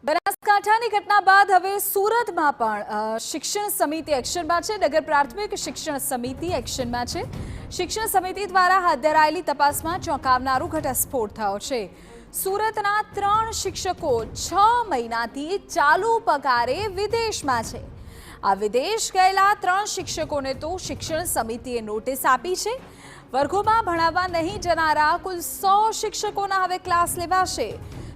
બનાસકાંઠાની ઘટના બાદ હવે સુરતમાં પણ શિક્ષણ સમિતિ એક્શનમાં છે। નગર પ્રાથમિક શિક્ષણ સમિતિ એક્શનમાં છે। શિક્ષણ સમિતિ દ્વારા હાથ ધરાયેલી તપાસમાં ચોંકાવનારો ઘટસ્ફોટ થયો છે। સુરતના 3 શિક્ષકો 6 મહિનાથી ચાલુ પગારે વિદેશમાં છે। આ વિદેશ ગયેલા 3 શિક્ષકોને તો શિક્ષણ સમિતિએ નોટિસ આપી છે। વર્ગોમાં ભણાવવા નહીં જનારા કુલ 100 શિક્ષકોના હવે ક્લાસ લેવાશે।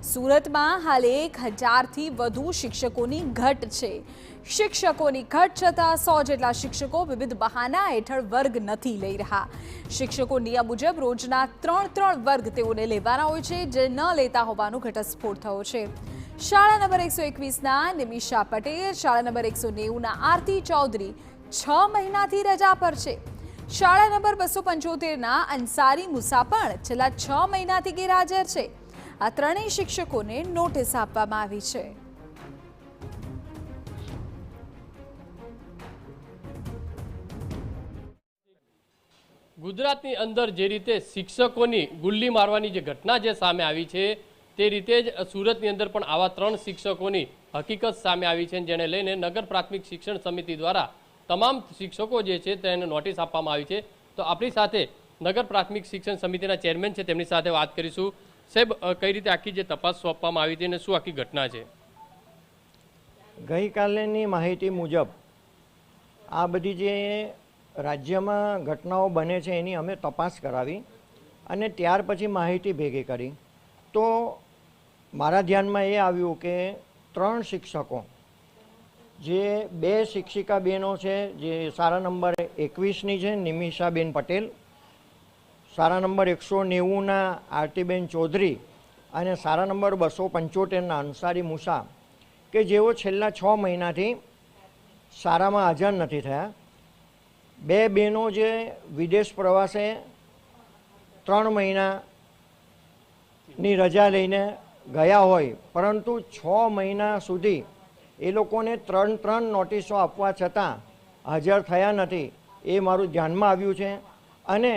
સુરતમાં હાલ 1000થી વધુ શિક્ષકોની ઘટ છે। શિક્ષકોની ઘટ છતાં 100 જેટલા શિક્ષકો વિવિધ બહાના હેઠળ વર્ગ નથી લઈ રહ્યા। શિક્ષકો નિયમ મુજબ રોજના 3 વર્ગ તેઓને લેવાના હોય છે, જે ન લેતા હોવાનો ઘટસ્ફોટ થયો છે। શાળા નંબર 121ના નિમિષા પટેલ, શાળા નંબર 190ના આરતી ચૌધરી 6 મહિનાથી રજા પર છે। શાળા નંબર 275ના અંસારી મુસા પણ છેલ્લા 6 મહિનાથી ગેરહાજર છે। આ ત્રણેય શિક્ષકોને નોટિસ આપવામાં આવી છે। ગુજરાતની અંદર જે રીતે શિક્ષકોની ગુલ્લી મારવાની જે ઘટના જે સામે આવી છે, તે રીતે જ સુરતની અંદર પણ આવા 3 શિક્ષકોની હકીકત સામે આવી છે, જેને લઈને નગર પ્રાથમિક શિક્ષણ સમિતિ દ્વારા તમામ શિક્ષકો જે છે તેને નોટિસ આપવામાં આવી છે। તો આપણી સાથે નગર પ્રાથમિક શિક્ષણ સમિતિના ચેરમેન છે, તેમની સાથે વાત કરીશું। સાહેબ, કઈ રીતે આખી જે તપાસ સોંપવામાં આવી હતી અને શું આખી ઘટના છે? ગઈકાલની માહિતી મુજબ આ બધી જે રાજ્યમાં ઘટનાઓ બને છે એની અમે તપાસ કરાવી અને ત્યાર પછી માહિતી ભેગી કરી। તો મારા ધ્યાનમાં એ આવ્યું કે 3 શિક્ષકો, જે 2 શિક્ષિકા બહેનો છે, જે શાળા નંબર 21ની છે નિમિષાબેન પટેલ, શાળા નંબર 190ના આરતીબેન ચૌધરી અને શાળા નંબર 275ના અંસારી મુસા, કે જેઓ છેલ્લા 6 મહિનાથી શાળામાં હાજર નથી થયા। 2 બહેનો જે વિદેશ પ્રવાસે 3 મહિનાની રજા લઈને ગયા હોય, પરંતુ 6 મહિના સુધી એ લોકોને 3 નોટિસો આપવા છતાં હાજર થયા નથી, એ મારું ધ્યાનમાં આવ્યું છે। અને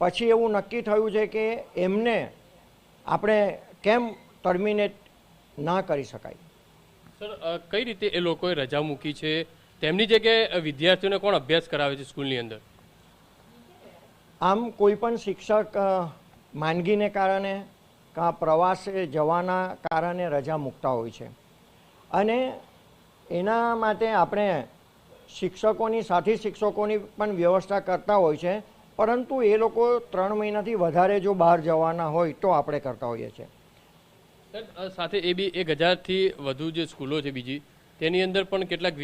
પછી એવું નક્કી થયું છે કે એમને આપણે કેમ ટર્મિનેટ ના કરી શકાય। સર, કઈ રીતે એ લોકોએ રજા મૂકી છે? તેમની જગ્યાએ વિદ્યાર્થીઓને કોણ અભ્યાસ કરાવે છે સ્કૂલની અંદર? આમ કોઈ પણ શિક્ષક માંદગીને કારણે કાં પ્રવાસે જવાના કારણે રજા મૂકતા હોય છે, અને એના માટે આપણે શિક્ષકોની સાથી શિક્ષકોની પણ વ્યવસ્થા કરતા હોય છે, પરંતુ એ લોકો 3 મહિનાથી વધારે જો બહાર જવાના હોય તો આપણે કરતા હોઈએ છીએ। સાથે એ બી 1000થી વધુ જે સ્કૂલો છે બીજી, તેની અંદર પણ કેટલાક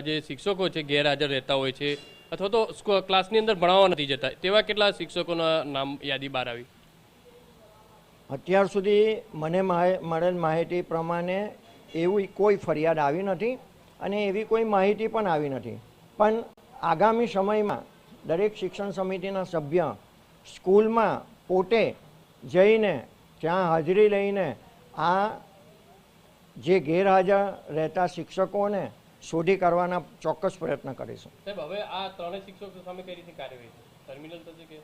જે શિક્ષકો છે ગેરહાજર રહેતા હોય છે, અથવા તો ક્લાસની અંદર ભણાવવા નથી જતા, તેવા કેટલા શિક્ષકોના નામ યાદી બહાર આવી? અત્યાર સુધી મને મળેલ માહિતી પ્રમાણે એવી કોઈ ફરિયાદ આવી નથી અને એવી કોઈ માહિતી પણ આવી નથી, પણ આગામી સમયમાં દરેક શિક્ષણ સમિતિના સભ્ય સ્કૂલમાં પોતે જઈને ત્યાં હાજરી લઈને આ જે ગેરહાજર રહેતા શિક્ષકોને શોધી કરવાના ચોક્કસ પ્રયત્ન કરીશું। સાહેબ, હવે આ 3 શિક્ષકો સામે કઈ રીતે કાર્યવાહી ટર્મિનલ થશે કે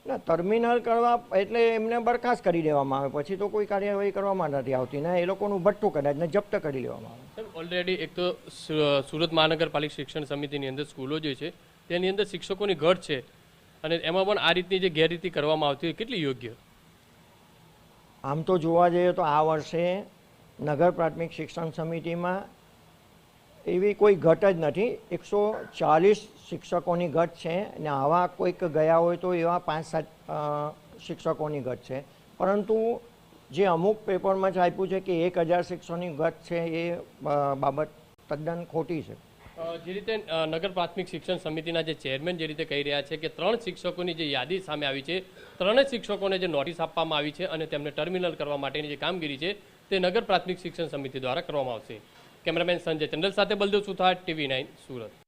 ના? ટર્મિનલ કરવા એટલે એમને બરખાસ્ત કરી દેવામાં આવે, પછી તો કોઈ કાર્યવાહી કરવામાં નથી આવતી ને, એ લોકોનું ભઠ્ઠું કદાચ ને જપ્ત કરી લેવામાં આવે। સાહેબ, ઓલરેડી એક તો સુરત મહાનગરપાલિકા શિક્ષણ સમિતિની અંદર સ્કૂલો જે છે તેની અંદર શિક્ષકોની ઘટ છે, અને એમાં પણ આ રીતની જે ગેરરીતિ કરવામાં આવતી હોય, કેટલી યોગ્ય? આમ તો જોવા જઈએ તો આ વર્ષે નગર પ્રાથમિક શિક્ષણ સમિતિમાં એવી કોઈ ઘટ જ નથી। 140 શિક્ષકોની ઘટ છે, અને આવા કોઈક ગયા હોય તો એવા 5-7 શિક્ષકોની ઘટ છે, પરંતુ જે અમુક પેપરમાં જ આપ્યું છે કે 1000 શિક્ષકોની ઘટ છે, એ બાબત તદ્દન ખોટી છે। જે રીતે નગર પ્રાથમિક શિક્ષણ સમિતિના જે ચેરમેન જે રીતે કહી રહ્યા છે કે 3 શિક્ષકોની જે યાદી સામે આવી છે, 3 શિક્ષકોને જે નોટિસ આપવામાં આવી છે અને તેમને ટર્મિનલ કરવા માટેની જે કામગીરી છે તે નગર પ્રાથમિક શિક્ષણ સમિતિ દ્વારા કરવામાં આવશે। કેમેરામેન સંજય ચંડલ સાથે બલદેવ સુથાર, TV9 સુરત।